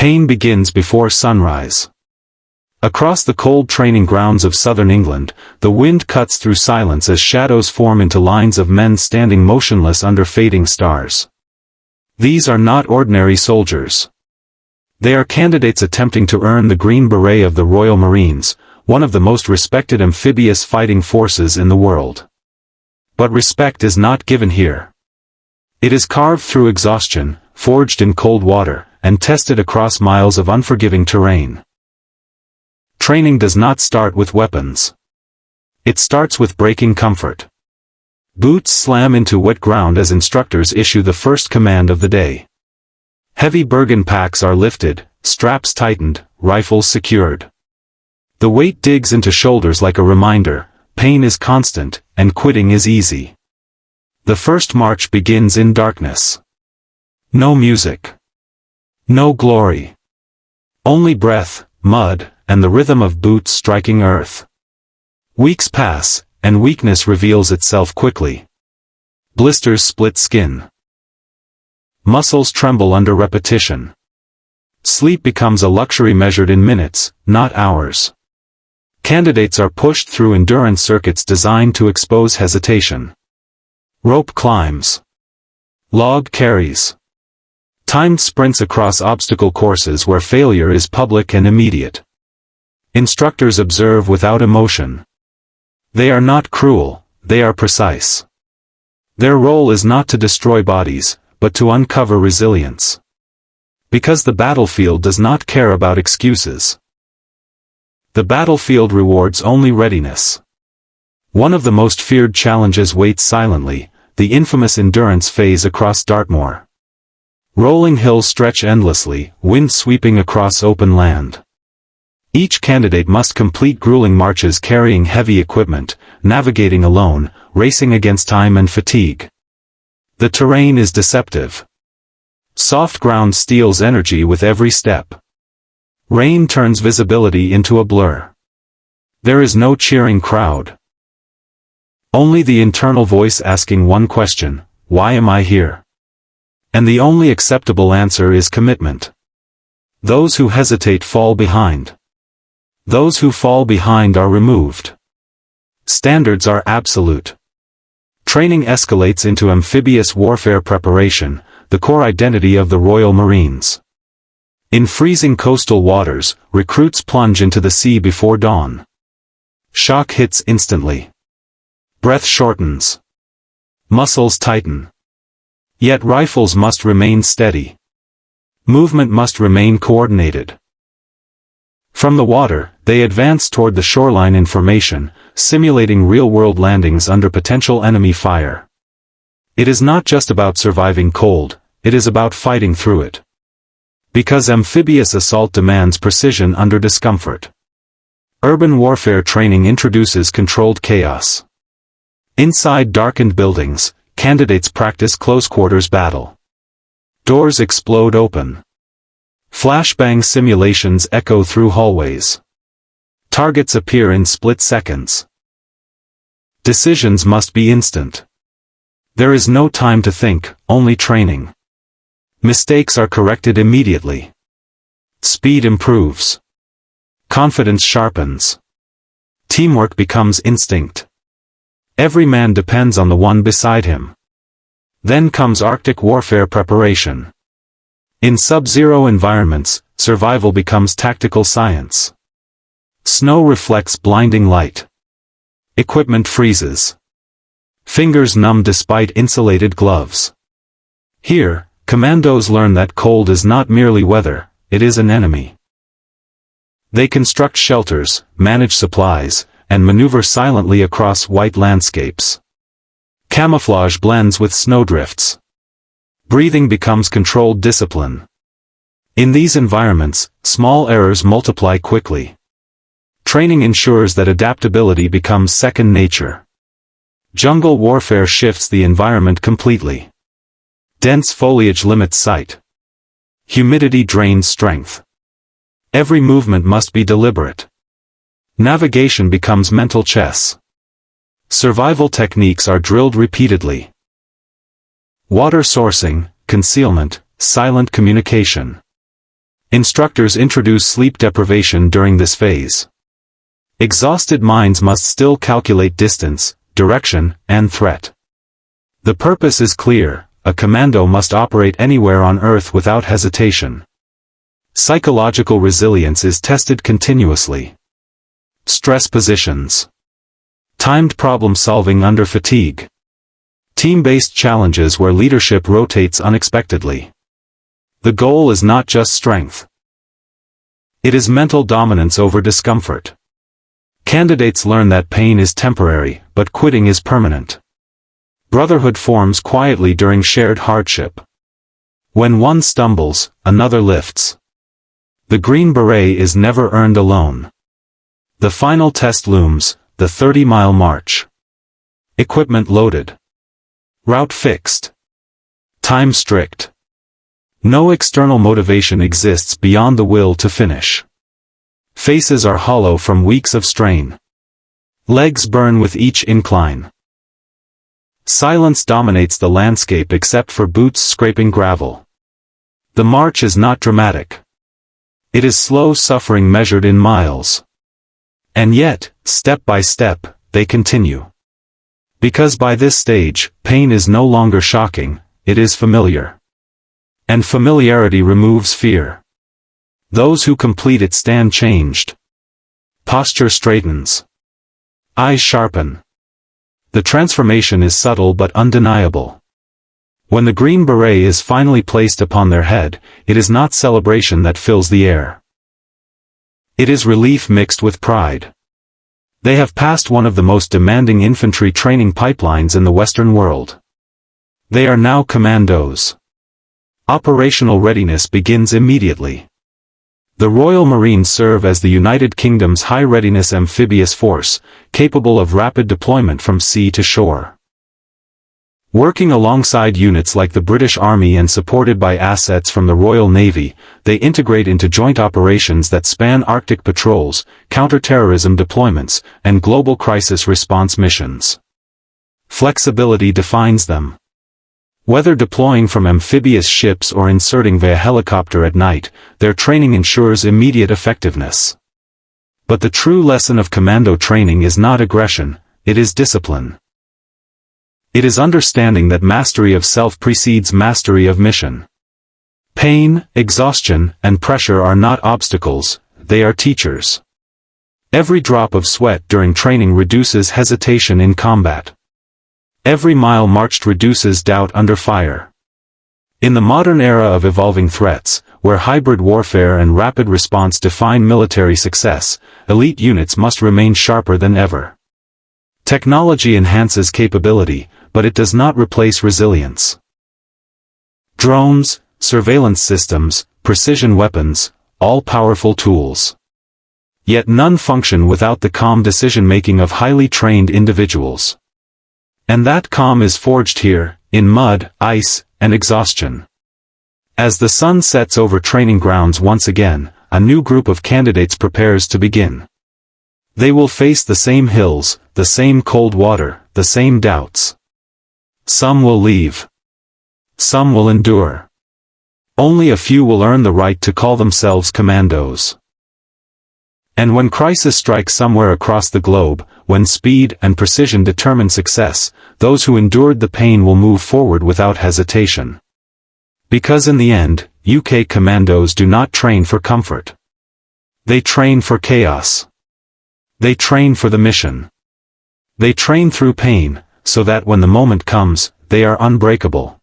Pain begins before sunrise. Across the cold training grounds of southern England, the wind cuts through silence as shadows form into lines of men standing motionless under fading stars. These are not ordinary soldiers. They are candidates attempting to earn the Green Beret of the Royal Marines, one of the most respected amphibious fighting forces in the world. But respect is not given here. It is carved through exhaustion, forged in cold water, and tested across miles of unforgiving terrain. Training does not start with weapons. It starts with breaking comfort. Boots slam into wet ground as instructors issue the first command of the day. Heavy Bergen packs are lifted, straps tightened, rifles secured. The weight digs into shoulders like a reminder, pain is constant, and quitting is easy. The first march begins in darkness. No music. No glory. Only breath, mud, and the rhythm of boots striking earth. Weeks pass, and weakness reveals itself quickly. Blisters split skin. Muscles tremble under repetition. Sleep becomes a luxury measured in minutes, not hours. Candidates are pushed through endurance circuits designed to expose hesitation. Rope climbs. Log carries. Timed sprints across obstacle courses where failure is public and immediate. Instructors observe without emotion. They are not cruel, they are precise. Their role is not to destroy bodies, but to uncover resilience. Because the battlefield does not care about excuses. The battlefield rewards only readiness. One of the most feared challenges waits silently, the infamous endurance phase across Dartmoor. Rolling hills stretch endlessly, wind sweeping across open land. Each candidate must complete grueling marches carrying heavy equipment, navigating alone, racing against time and fatigue. The terrain is deceptive. Soft ground steals energy with every step. Rain turns visibility into a blur. There is no cheering crowd. Only the internal voice asking one question, why am I here? And the only acceptable answer is commitment. Those who hesitate fall behind. Those who fall behind are removed. Standards are absolute. Training escalates into amphibious warfare preparation, the core identity of the Royal Marines. In freezing coastal waters, recruits plunge into the sea before dawn. Shock hits instantly. Breath shortens. Muscles tighten. Yet rifles must remain steady. Movement must remain coordinated. From the water, they advance toward the shoreline in formation, simulating real-world landings under potential enemy fire. It is not just about surviving cold, it is about fighting through it. Because amphibious assault demands precision under discomfort. Urban warfare training introduces controlled chaos. Inside darkened buildings, candidates practice close-quarters battle. Doors explode open. Flashbang simulations echo through hallways. Targets appear in split seconds. Decisions must be instant. There is no time to think, only training. Mistakes are corrected immediately. Speed improves. Confidence sharpens. Teamwork becomes instinct. Every man depends on the one beside him. Then comes Arctic warfare preparation. In sub-zero environments, survival becomes tactical science. Snow reflects blinding light. Equipment freezes. Fingers numb despite insulated gloves. Here, commandos learn that cold is not merely weather, it is an enemy. They construct shelters, manage supplies, and maneuver silently across white landscapes. Camouflage blends with snowdrifts. Breathing becomes controlled discipline. In these environments, small errors multiply quickly. Training ensures that adaptability becomes second nature. Jungle warfare shifts the environment completely. Dense foliage limits sight. Humidity drains strength. Every movement must be deliberate. Navigation becomes mental chess. Survival techniques are drilled repeatedly. Water sourcing, concealment, silent communication. Instructors introduce sleep deprivation during this phase. Exhausted minds must still calculate distance, direction, and threat. The purpose is clear: a commando must operate anywhere on Earth without hesitation. Psychological resilience is tested continuously. Stress positions. Timed problem solving under fatigue. Team-based challenges where leadership rotates unexpectedly. The goal is not just strength. It is mental dominance over discomfort. Candidates learn that pain is temporary, but quitting is permanent. Brotherhood forms quietly during shared hardship. When one stumbles, another lifts. The Green Beret is never earned alone. The final test looms, the 30-mile march. Equipment loaded. Route fixed. Time strict. No external motivation exists beyond the will to finish. Faces are hollow from weeks of strain. Legs burn with each incline. Silence dominates the landscape except for boots scraping gravel. The march is not dramatic. It is slow suffering measured in miles. And yet, step by step, they continue. Because by this stage, pain is no longer shocking, it is familiar. And familiarity removes fear. Those who complete it stand changed. Posture straightens. Eyes sharpen. The transformation is subtle but undeniable. When the Green Beret is finally placed upon their head, it is not celebration that fills the air. It is relief mixed with pride. They have passed one of the most demanding infantry training pipelines in the Western world. They are now commandos. Operational readiness begins immediately. The Royal Marines serve as the United Kingdom's high-readiness amphibious force, capable of rapid deployment from sea to shore. Working alongside units like the British Army and supported by assets from the Royal Navy, they integrate into joint operations that span Arctic patrols, counter-terrorism deployments, and global crisis response missions. Flexibility defines them. Whether deploying from amphibious ships or inserting via helicopter at night, their training ensures immediate effectiveness. But the true lesson of commando training is not aggression, it is discipline. It is understanding that mastery of self precedes mastery of mission. Pain, exhaustion, and pressure are not obstacles, they are teachers. Every drop of sweat during training reduces hesitation in combat. Every mile marched reduces doubt under fire. In the modern era of evolving threats, where hybrid warfare and rapid response define military success, elite units must remain sharper than ever. Technology enhances capability, but it does not replace resilience. Drones, surveillance systems, precision weapons, all powerful tools. Yet none function without the calm decision-making of highly trained individuals. And that calm is forged here, in mud, ice, and exhaustion. As the sun sets over training grounds once again, a new group of candidates prepares to begin. They will face the same hills, the same cold water, the same doubts. Some will leave. Some will endure. Only a few will earn the right to call themselves commandos. And when crisis strikes somewhere across the globe, when speed and precision determine success, those who endured the pain will move forward without hesitation. Because in the end, UK commandos do not train for comfort. They train for chaos. They train for the mission. They train through pain, so that when the moment comes, they are unbreakable.